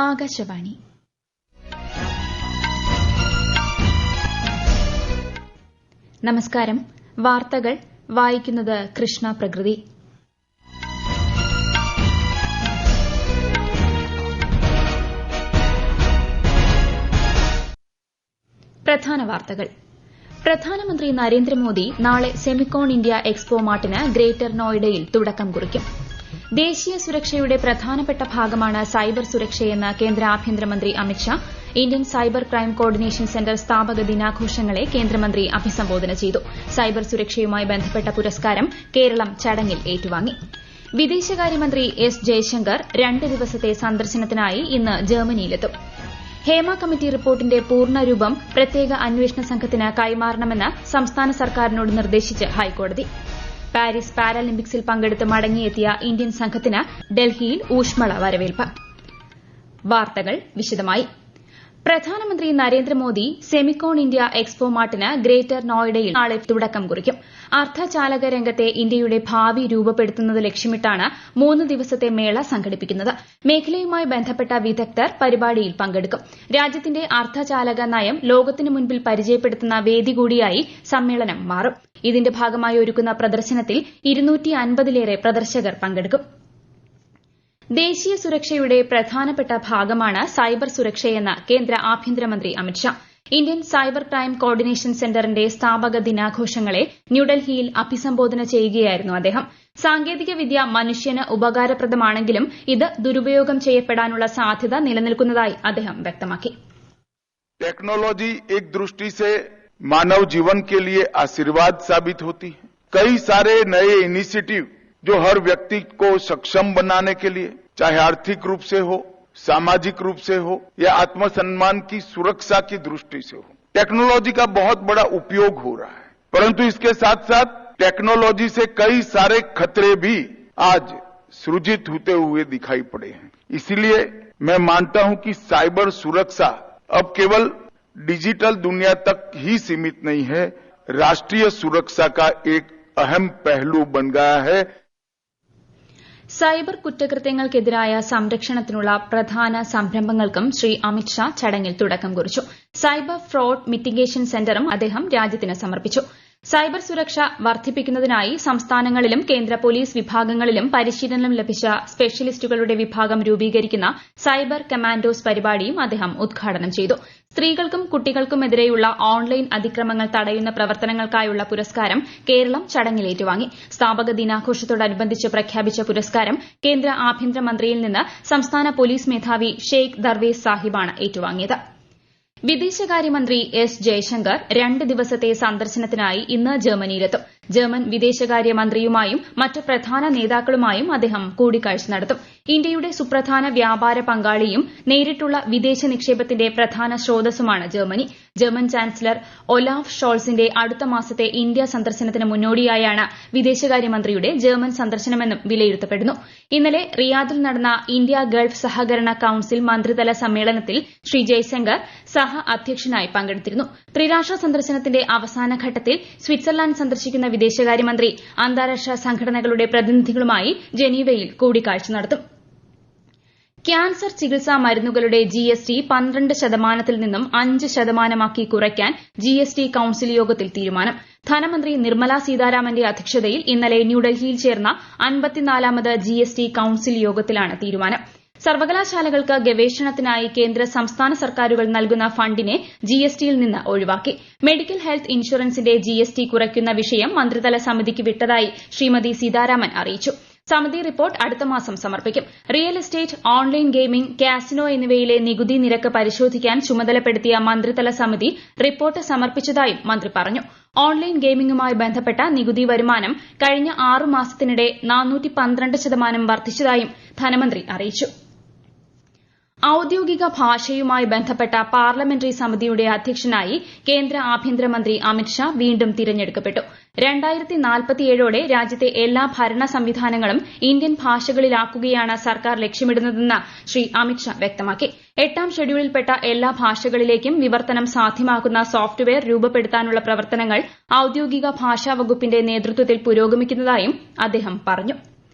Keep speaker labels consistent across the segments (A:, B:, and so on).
A: ആകാശവാണി. നമസ്കാരം. വാർത്തകൾ വായിക്കുന്നത് കൃഷ്ണ പ്രകൃതി. പ്രധാന വാർത്തകൾ. പ്രധാനമന്ത്രി നരേന്ദ്രമോദി നാളെ സെമിക്കോൺ ഇന്ത്യ എക്സ്പോ മാർട്ടിന് ഗ്രേറ്റർ നോയിഡയിൽ തുടക്കം കുറിക്കും. ദേശീയ സുരക്ഷയുടെ പ്രധാനപ്പെട്ട ഭാഗമാണ് സൈബർ സുരക്ഷയെന്ന് കേന്ദ്ര ആഭ്യന്തരമന്ത്രി Amit Shah. Indian cyber crime coordination centre സ്ഥാപക ദിനാഘോഷങ്ങളെ കേന്ദ്രമന്ത്രി അഭിസംബോധന ചെയ്തു. സൈബർ സുരക്ഷയുമായി ബന്ധപ്പെട്ട പുരസ്കാരം കേരളം ചടങ്ങിൽ ഏറ്റുവാങ്ങി. വിദേശകാര്യമന്ത്രി എസ് ജയശങ്കർ 2 ദിവസത്തെ സന്ദർശനത്തിനായി ഇന്ന് ജർമ്മനിയിലെത്തും. ഹേമ കമ്മിറ്റി റിപ്പോർട്ടിന്റെ പൂർണ്ണരൂപം പ്രത്യേക അന്വേഷണ സംഘത്തിന് കൈമാറണമെന്ന് സംസ്ഥാന സർക്കാരിനോട് നിർദ്ദേശിച്ച് ഹൈക്കോടതി. പാരീസ് പാരാലിമ്പിക്സിൽ പങ്കെടുത്ത് മടങ്ങിയെത്തിയ ഇന്ത്യൻ സംഘത്തിന് ഡൽഹിയിൽ ഊഷ്മള വരവേൽപ്പ്. വാർത്തകൾ വിശദമായി. പ്രധാനമന്ത്രി Narendra Modi Semicon India expo മാർട്ടിന് greater നോയിഡയിൽ നാളെ തുടക്കം കുറിക്കും. അർദ്ധചാലക രംഗത്തെ ഇന്ത്യയുടെ ഭാവി രൂപപ്പെടുത്തുന്നത് ലക്ഷ്യമിട്ടാണ് 3 ദിവസത്തെ മേള സംഘടിപ്പിക്കുന്നത്. മേഖലയുമായി ബന്ധപ്പെട്ട വിദഗ്ധർ പരിപാടിയിൽ പങ്കെടുക്കും. രാജ്യത്തിന്റെ അർദ്ധചാലക നയം ലോകത്തിനു മുൻപിൽ പരിചയപ്പെടുത്തുന്ന വേദി കൂടിയായി സമ്മേളനം മാറും. ഇതിന്റെ ഭാഗമായി ഒരുക്കുന്ന പ്രദർശനത്തിൽ 250-ലേറെ പ്രദർശകർ പങ്കെടുക്കും. ദേശീയ സുരക്ഷയുടെ പ്രധാനപ്പെട്ട ഭാഗമാണ് സൈബർ സുരക്ഷയെന്ന് കേന്ദ്ര ആഭ്യന്തരമന്ത്രി Amit Shah. Indian cyber crime coordination സെന്ററിന്റെ സ്ഥാപക ദിനാഘോഷങ്ങളെ ന്യൂഡൽഹിയിൽ അഭിസംബോധന ചെയ്യുകയായിരുന്നു അദ്ദേഹം. സാങ്കേതിക വിദ്യ മനുഷ്യന് ഉപകാരപ്രദമാണെങ്കിലും ഇത് ദുരുപയോഗം ചെയ്യപ്പെടാനുള്ള സാധ്യത നിലനിൽക്കുന്നതായി അദ്ദേഹം വ്യക്തമാക്കി.
B: टेक्नोलॉजी एक दृष्टि से मानव जीवन के लिए आशीर्वाद साबित होती है. कई सारे नए इनिशिएटिव जो हर व्यक्ति को सक्षम बनाने के लिए, चाहे आर्थिक रूप से हो, सामाजिक रूप से हो या आत्मसम्मान की सुरक्षा की दृष्टि से हो, टेक्नोलॉजी का बहुत बड़ा उपयोग हो रहा है. परंतु इसके साथ साथ टेक्नोलॉजी से कई सारे खतरे भी आज सृजित होते हुए दिखाई पड़े हैं. इसलिए मैं मानता हूं कि साइबर सुरक्षा अब केवल डिजिटल दुनिया तक ही सीमित नहीं है, राष्ट्रीय सुरक्षा का एक अहम पहलू बन गया है.
A: സൈബർ കുറ്റകൃത്യങ്ങൾക്കെതിരായ സംരക്ഷണത്തിനുള്ള പ്രധാന സംരംഭങ്ങൾക്കും ശ്രീ അമിത്ഷാ ചടങ്ങിൽ തുടക്കം കുറിച്ചു. സൈബർ ഫ്രോഡ് മിറ്റിഗേഷൻ സെന്ററും അദ്ദേഹം രാജ്യത്തിന് സമർപ്പിച്ചു. സൈബർ സുരക്ഷ വർദ്ധിപ്പിക്കുന്നതിനായി സംസ്ഥാനങ്ങളിലും കേന്ദ്ര പോലീസ് വിഭാഗങ്ങളിലും പരിശീലനം ലഭിച്ച സ്പെഷ്യലിസ്റ്റുകളുടെ വിഭാഗം രൂപീകരിക്കുന്ന സൈബർ കമാൻഡോസ് പരിപാടിയും അദ്ദേഹം ഉദ്ഘാടനം ചെയ്തു. സ്ത്രീകൾക്കും കുട്ടികൾക്കുമെതിരെയുള്ള ഓൺലൈൻ അതിക്രമങ്ങൾ തടയുന്ന പ്രവർത്തനങ്ങൾക്കായുള്ള പുരസ്കാരം കേരളം ചടങ്ങിൽ ഏറ്റുവാങ്ങി. സ്ഥാപക ദിനാഘോഷത്തോടനുബന്ധിച്ച് പ്രഖ്യാപിച്ച പുരസ്കാരം കേന്ദ്ര ആഭ്യന്തരമന്ത്രിയിൽ നിന്ന് സംസ്ഥാന പോലീസ് മേധാവി ഷെയ്ഖ് ദർവേസ് സാഹിബാണ് ഏറ്റുവാങ്ങിയത്. വിദേശകാര്യമന്ത്രി എസ് ജയശങ്കർ 2 ദിവസത്തെ സന്ദർശനത്തിനായി ഇന്ന് ജർമ്മനിയിലെത്തും. ജർമ്മൻ വിദേശകാര്യമന്ത്രിയുമായും മറ്റ് പ്രധാന നേതാക്കളുമായും അദ്ദേഹം കൂടിക്കാഴ്ച നടത്തും. ഇന്ത്യയുടെ സുപ്രധാന വ്യാപാര പങ്കാളിയും നേരിട്ടുള്ള വിദേശ നിക്ഷേപത്തിന്റെ പ്രധാന സ്രോതസ്സുമാണ് ജർമ്മനി. ജർമ്മൻ ചാൻസലർ ഒലാഫ് ഷോൾസിന്റെ അടുത്ത മാസത്തെ ഇന്ത്യ സന്ദർശനത്തിന് മുന്നോടിയായാണ് വിദേശകാര്യമന്ത്രിയുടെ ജർമ്മൻ സന്ദർശനമെന്നും വിലയിരുത്തപ്പെടുന്നു. ഇന്നലെ റിയാദിൽ നടന്ന ഇന്ത്യ ഗൾഫ് സഹകരണ കൌൺസിൽ മന്ത്രിതല സമ്മേളനത്തിൽ ശ്രീ ജയശങ്കർ സഹ അധ്യക്ഷനായി പങ്കെടുത്തിരുന്നു. ത്രിരാഷ്ട്ര സന്ദർശനത്തിന്റെ അവസാന ഘട്ടത്തിൽ സ്വിറ്റ്സർലാൻഡ് സന്ദർശിക്കുന്ന വിദേശകാര്യമന്ത്രി അന്താരാഷ്ട്ര സംഘടനകളുടെ പ്രതിനിധികളുമായി ജനീവയിൽ കൂടിക്കാഴ്ച നടത്തും. ക്യാൻസർ ചികിത്സാ മരുന്നുകളുടെ ജിഎസ്ടി 12% നിന്നും 5% കുറയ്ക്കാൻ ജിഎസ്ടി കൌൺസിൽ യോഗത്തിൽ തീരുമാനം. ധനമന്ത്രി നിർമ്മല സീതാരാമന്റെ അധ്യക്ഷതയിൽ ഇന്നലെ ന്യൂഡൽഹിയിൽ ചേർന്ന 54ാമത് ജിഎസ്ടി കൌൺസിൽ യോഗത്തിലാണ് തീരുമാനം. സർവകലാശാലകൾക്ക് ഗവേഷണത്തിനായി കേന്ദ്ര സംസ്ഥാന സർക്കാരുകൾ നൽകുന്ന ഫണ്ടിനെ ജിഎസ്ടിയിൽ നിന്ന് ഒഴിവാക്കി. മെഡിക്കൽ ഹെൽത്ത് ഇൻഷുറൻസിന്റെ ജിഎസ്ടി കുറയ്ക്കുന്ന വിഷയം മന്ത്രിതല സമിതിക്ക് വിട്ടതായി ശ്രീമതി സീതാരാമൻ അറിയിച്ചു. സമിതി റിപ്പോർട്ട് അടുത്ത മാസം സമർപ്പിക്കും. Real estate, online gaming, casino എന്നിവയിലെ നികുതി നിരക്ക് പരിശോധിക്കാൻ ചുമതലപ്പെടുത്തിയ മന്ത്രിതല സമിതി റിപ്പോർട്ട് സമർപ്പിച്ചതായും മന്ത്രി പറഞ്ഞു. ഓൺലൈൻ ഗെയിമിംഗുമായി ബന്ധപ്പെട്ട നികുതി വരുമാനം കഴിഞ്ഞ 6 മാസത്തിനിടെ 412% വർദ്ധിച്ചതായും ധനമന്ത്രി അറിയിച്ചു. ഔദ്യോഗിക ഭാഷയുമായി ബന്ധപ്പെട്ട പാർലമെന്ററി സമിതിയുടെ അധ്യക്ഷനായി കേന്ദ്ര ആഭ്യന്തരമന്ത്രി അമിത്ഷാ വീണ്ടും തിരഞ്ഞെടുക്കപ്പെട്ടു. 2047ഓടെ രാജ്യത്തെ എല്ലാ ഭരണ സംവിധാനങ്ങളും ഇന്ത്യൻ ഭാഷകളിലാക്കുകയാണ് സർക്കാർ ലക്ഷ്യമിടുന്നതെന്ന് ശ്രീ അമിത്ഷാ വ്യക്തമാക്കി. 8ാം ഷെഡ്യൂളിൽപ്പെട്ട എല്ലാ ഭാഷകളിലേക്കും വിവർത്തനം സാധ്യമാക്കുന്ന സോഫ്റ്റ്വെയർ രൂപപ്പെടുത്താനുള്ള പ്രവർത്തനങ്ങൾ ഔദ്യോഗിക ഭാഷാ വകുപ്പിന്റെ നേതൃത്വത്തിൽ പുരോഗമിക്കുന്നതായും അദ്ദേഹം പറഞ്ഞു.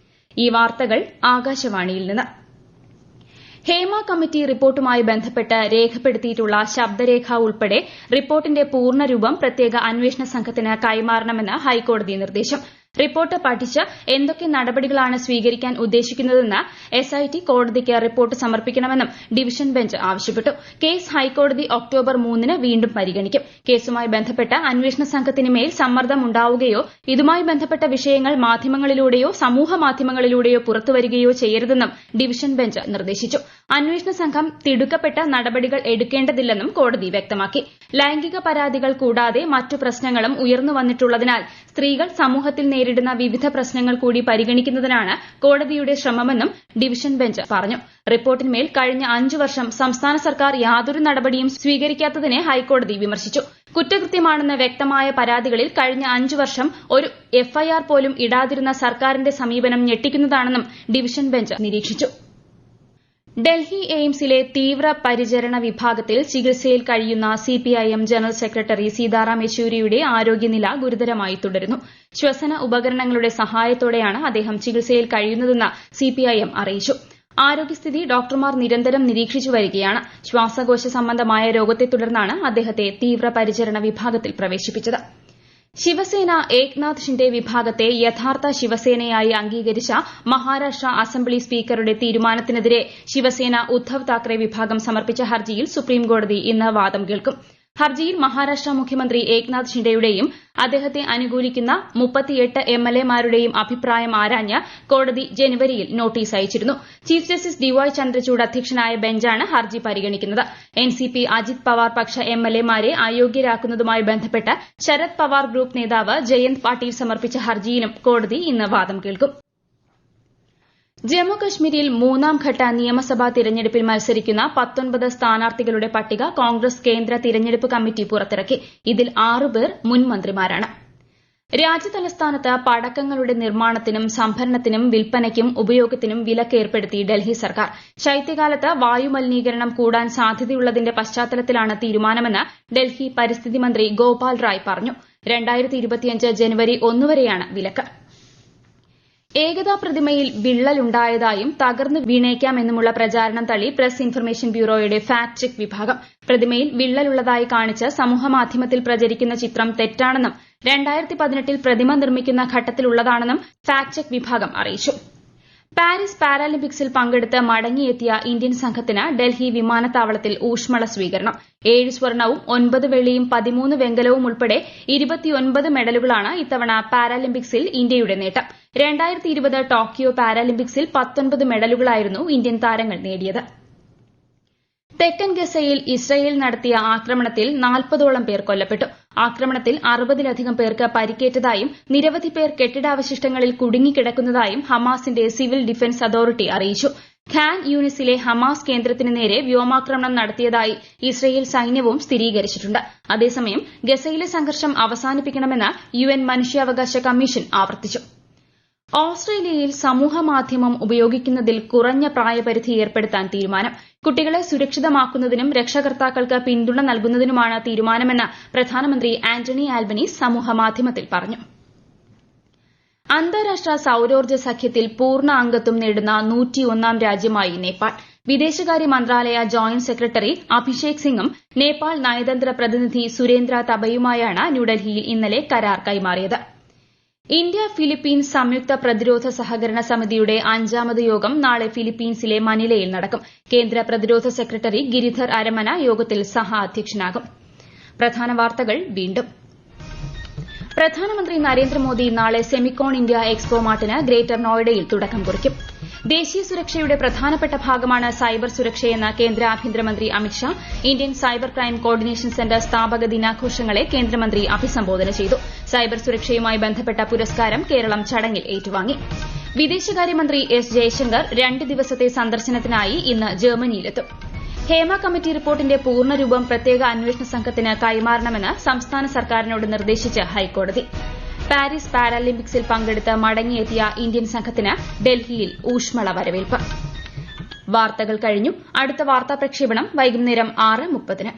A: ഈ വാർത്തകൾ ആകാശവാണിയിൽ നിന്ന്. ഹേമ കമ്മിറ്റി റിപ്പോർട്ടുമായി ബന്ധപ്പെട്ട് രേഖപ്പെടുത്തിയിട്ടുള്ള ശബ്ദരേഖ ഉൾപ്പെടെ റിപ്പോർട്ടിന്റെ പൂർണ്ണരൂപം പ്രത്യേക അന്വേഷണ സംഘത്തിന് കൈമാറണമെന്ന് ഹൈക്കോടതി നിർദ്ദേശം. റിപ്പോർട്ട് പഠിച്ച് എന്തൊക്കെ നടപടികളാണ് സ്വീകരിക്കാൻ ഉദ്ദേശിക്കുന്നതെന്ന് എസ്ഐടി കോടതിക്ക് റിപ്പോർട്ട് സമർപ്പിക്കണമെന്നും ഡിവിഷൻ ബെഞ്ച് ആവശ്യപ്പെട്ടു. കേസ് ഹൈക്കോടതി ഒക്ടോബർ 3 വീണ്ടും പരിഗണിക്കും. കേസുമായി ബന്ധപ്പെട്ട് അന്വേഷണ സംഘത്തിനുമേൽ സമ്മർദ്ദം ഉണ്ടാവുകയോ ഇതുമായി ബന്ധപ്പെട്ട വിഷയങ്ങൾ മാധ്യമങ്ങളിലൂടെയോ സമൂഹ മാധ്യമങ്ങളിലൂടെയോ പുറത്തുവരികയോ ചെയ്യരുതെന്നും ഡിവിഷൻ ബെഞ്ച് നിർദ്ദേശിച്ചു. അന്വേഷണ സംഘം തിടുക്കപ്പെട്ട നടപടികൾ എടുക്കേണ്ടതില്ലെന്നും കോടതി വ്യക്തമാക്കി. ലൈംഗിക പരാതികൾ കൂടാതെ മറ്റു പ്രശ്നങ്ങളും ഉയർന്നുവന്നിട്ടുള്ളതിനാൽ സ്ത്രീകൾ സമൂഹത്തിൽ നേരിടുന്ന വിവിധ പ്രശ്നങ്ങൾ കൂടി പരിഗണിക്കുന്നതിനാണ് കോടതിയുടെ ശ്രമമെന്നും ഡിവിഷൻ ബെഞ്ച് പറഞ്ഞു. റിപ്പോർട്ടിന്മേൽ കഴിഞ്ഞ 5 വർഷം സംസ്ഥാന സർക്കാർ യാതൊരു നടപടിയും സ്വീകരിക്കാത്തതിനെ ഹൈക്കോടതി വിമർശിച്ചു. കുറ്റകൃത്യമാണെന്ന് വ്യക്തമായ പരാതികളിൽ കഴിഞ്ഞ 5 വർഷം ഒരു എഫ്ഐആർ പോലും ഇടാതിരുന്ന സർക്കാരിന്റെ സമീപനം ഞെട്ടിക്കുന്നതാണെന്നും ഡിവിഷൻ ബെഞ്ച് നിരീക്ഷിച്ചു. ഡൽഹി എയിംസിലെ തീവ്ര പരിചരണ വിഭാഗത്തിൽ ചികിത്സയിൽ കഴിയുന്ന സിപിഐഎം ജനറൽ സെക്രട്ടറി സീതാറാം യെച്ചൂരിയുടെ ആരോഗ്യനില ഗുരുതരമായി തുടരുന്നു. ശ്വസന ഉപകരണങ്ങളുടെ സഹായത്തോടെയാണ് അദ്ദേഹം ചികിത്സയിൽ കഴിയുന്നതെന്ന് സിപിഐഎം അറിയിച്ചു. ആരോഗ്യസ്ഥിതി ഡോക്ടർമാർ നിരന്തരം നിരീക്ഷിച്ചു വരികയാണ്. ശ്വാസകോശ സംബന്ധമായ രോഗത്തെ തുടർന്നാണ് അദ്ദേഹത്തെ തീവ്ര പരിചരണ വിഭാഗത്തിൽ പ്രവേശിപ്പിച്ചത്. ശിവസേന ഏക്നാഥ് ഷിൻഡെ വിഭാഗത്തെ യഥാർത്ഥ ശിവസേനയായി അംഗീകരിച്ച മഹാരാഷ്ട്ര അസംബ്ലി സ്പീക്കറുടെ തീരുമാനത്തിനെതിരെ ശിവസേന ഉദ്ധവ് താക്കറെ വിഭാഗം സമർപ്പിച്ച ഹർജിയിൽ സുപ്രീംകോടതി ഇന്ന് വാദം കേൾക്കും. ഹർജിയിൽ മഹാരാഷ്ട്ര മുഖ്യമന്ത്രി ഏക്നാഥ് ഷിൻഡെയുടെയും അദ്ദേഹത്തെ അനുകൂലിക്കുന്ന 38 എംഎൽഎമാരുടെയും അഭിപ്രായം ആരാഞ്ഞ് കോടതി ജനുവരിയിൽ നോട്ടീസ് അയച്ചിരുന്നു. ചീഫ് ജസ്റ്റിസ് ഡിവൈ ചന്ദ്രചൂഡ് അധ്യക്ഷനായ ബെഞ്ചാണ് ഹർജി പരിഗണിക്കുന്നത്. എൻസിപി അജിത് പവാർ പക്ഷ എംഎൽഎമാരെ അയോഗ്യരാക്കുന്നതുമായി ബന്ധപ്പെട്ട് ശരത് പവാർ ഗ്രൂപ്പ് നേതാവ് ജയന്ത് പാട്ടീൽ സമർപ്പിച്ച ഹർജിയിലും കോടതി ഇന്ന് വാദം കേൾക്കും. ജമ്മുകശ്മീരിൽ 3ാംഘട്ട നിയമസഭാ തിരഞ്ഞെടുപ്പിൽ മത്സരിക്കുന്ന 19 സ്ഥാനാർത്ഥികളുടെ പട്ടിക കോൺഗ്രസ് കേന്ദ്ര തിരഞ്ഞെടുപ്പ് കമ്മിറ്റി പുറത്തിറക്കി. ഇതിൽ 6 പേർ മുൻ മന്ത്രിമാരാണ്. രാജ്യതലസ്ഥാനത്ത് പടക്കങ്ങളുടെ നിർമ്മാണത്തിനും സംഭരണത്തിനും വിൽപ്പനയ്ക്കും ഉപയോഗത്തിനും വിലക്ക് ഏർപ്പെടുത്തി ഡൽഹി സർക്കാർ. ശൈത്യകാലത്ത് വായുമലിനീകരണം കൂടാൻ സാധ്യതയുള്ളതിന്റെ പശ്ചാത്തലത്തിലാണ് തീരുമാനമെന്ന് ഡൽഹി പരിസ്ഥിതി മന്ത്രി ഗോപാൽ റായ് പറഞ്ഞു. 2025 ജനുവരി 1 വരെയാണ് വിലക്ക്. ഏകതാ പ്രതിമയിൽ വിള്ളലുണ്ടായതായും തകർന്നു വീണേക്കാമെന്നുമുള്ള പ്രചാരണം തള്ളി പ്രസ് ഇൻഫർമേഷൻ ബ്യൂറോയുടെ ഫാക്ട് ചെക്ക് വിഭാഗം. പ്രതിമയിൽ വിള്ളലുള്ളതായി കാണിച്ച് സമൂഹമാധ്യമത്തിൽ പ്രചരിക്കുന്ന ചിത്രം തെറ്റാണെന്നും 2018 പ്രതിമ നിർമ്മിക്കുന്ന ഘട്ടത്തിലുള്ളതാണെന്നും ഫാക്ട് ചെക്ക് വിഭാഗം അറിയിച്ചു. പാരീസ് പാരാലിമ്പിക്സിൽ പങ്കെടുത്ത് മടങ്ങിയെത്തിയ ഇന്ത്യൻ സംഘത്തിന് ഡൽഹി വിമാനത്താവളത്തിൽ ഊഷ്മള സ്വീകരണം. 7 സ്വർണവും 9 വെള്ളിയും 13 വെങ്കലവും ഉൾപ്പെടെ 29 മെഡലുകളാണ് ഇത്തവണ പാരാലിമ്പിക്സിൽ ഇന്ത്യയുടെ നേട്ടം. 2020 ടോക്കിയോ പാരാലിമ്പിക്സിൽ 19 മെഡലുകളായിരുന്നു ഇന്ത്യൻ താരങ്ങൾ നേടിയത്. തെക്കൻ ഗസയിൽ ഇസ്രയേൽ നടത്തിയ ആക്രമണത്തിൽ 40ഓളം പേർ കൊല്ലപ്പെട്ടു. ആക്രമണത്തിൽ 60ലധികം പേർക്ക് പരിക്കേറ്റതായും നിരവധി പേർ കെട്ടിടാവശിഷ്ടങ്ങളിൽ കുടുങ്ങിക്കിടക്കുന്നതായും ഹമാസിന്റെ സിവിൽ ഡിഫൻസ് അതോറിറ്റി അറിയിച്ചു. ഖാൻ യൂനിസിലെ ഹമാസ് കേന്ദ്രത്തിന് നേരെ വ്യോമാക്രമണം നടത്തിയതായി ഇസ്രയേൽ സൈന്യവും സ്ഥിരീകരിച്ചിട്ടുണ്ട്. അതേസമയം ഗസയിലെ സംഘർഷം അവസാനിപ്പിക്കണമെന്ന് യുഎൻ മനുഷ്യാവകാശ കമ്മീഷൻ ആവർത്തിച്ചു. ഓസ്ട്രേലിയയിൽ സമൂഹമാധ്യമം ഉപയോഗിക്കുന്നതിൽ കുറഞ്ഞ പ്രായപരിധി ഏർപ്പെടുത്താൻ തീരുമാനം. കുട്ടികളെ സുരക്ഷിതമാക്കുന്നതിനും രക്ഷകർത്താക്കൾക്ക് പിന്തുണ നൽകുന്നതിനുമാണ് തീരുമാനമെന്ന് പ്രധാനമന്ത്രി ആന്റണി ആൽബനീസ് സമൂഹമാധ്യമത്തിൽ പറഞ്ഞു. അന്താരാഷ്ട്ര സൌരോർജ്ജ സഖ്യത്തിൽ പൂർണ്ണ അംഗത്വം നേടുന്ന 101ാം രാജ്യമായി നേപ്പാൾ. വിദേശകാര്യ മന്ത്രാലയ ജോയിന്റ് സെക്രട്ടറി അഭിഷേക് സിംഗും നേപ്പാൾ നയതന്ത്ര പ്രതിനിധി സുരേന്ദ്ര തബയുമായാണ് ന്യൂഡൽഹിയിൽ ഇന്നലെ കരാർ കൈമാറിയത്. ഇന്ത്യ ഫിലിപ്പീൻസ് സംയുക്ത പ്രതിരോധ സഹകരണ സമിതിയുടെ 5ാമത് യോഗം നാളെ ഫിലിപ്പീൻസിലെ മനിലയിൽ നടക്കും. കേന്ദ്ര പ്രതിരോധ സെക്രട്ടറി ഗിരിധർ അരമന യോഗത്തിൽ സഹഅധ്യക്ഷനാകും. പ്രധാന വാർത്തകൾ വീണ്ടും. പ്രധാനമന്ത്രി നരേന്ദ്രമോദി നാളെ സെമിക്കോൺ ഇന്ത്യ എക്സ്പോ മാർട്ടിന് ഗ്രേറ്റർ നോയിഡയിൽ തുടക്കം കുറിക്കും. ദേശീയ സുരക്ഷയുടെ പ്രധാനപ്പെട്ട ഭാഗമാണ് സൈബർ സുരക്ഷയെന്ന് കേന്ദ്ര ആഭ്യന്തരമന്ത്രി Amit Shah. Indian cyber crime coordination centre സ്ഥാപക ദിനാഘോഷങ്ങളെ കേന്ദ്രമന്ത്രി അഭിസംബോധന ചെയ്തു. സൈബർ സുരക്ഷയുമായി ബന്ധപ്പെട്ട പുരസ്കാരം കേരളം ചടങ്ങിൽ ഏറ്റുവാങ്ങി. വിദേശകാര്യമന്ത്രി എസ് ജയശങ്കർ 2 ദിവസത്തെ സന്ദർശനത്തിനായി ഇന്ന് ജർമ്മനിയിലെത്തും. ഹേമ കമ്മിറ്റി റിപ്പോർട്ടിന്റെ പൂർണ്ണരൂപം പ്രത്യേക അന്വേഷണ സംഘത്തിന് കൈമാറണമെന്ന് സംസ്ഥാന സർക്കാരിനോട് നിർദ്ദേശിച്ച് ഹൈക്കോടതി. പാരീസ് പാരാലിമ്പിക്സിൽ പങ്കെടുത്ത് മടങ്ങിയെത്തിയ ഇന്ത്യൻ സംഘത്തിന് ഡൽഹിയിൽ ഊഷ്മള വരവേൽപ്പ്. വാർത്തകൾ കഴിഞ്ഞു. അടുത്ത വാർത്താ പ്രക്ഷേപണം വൈകുന്നേരം 6:30.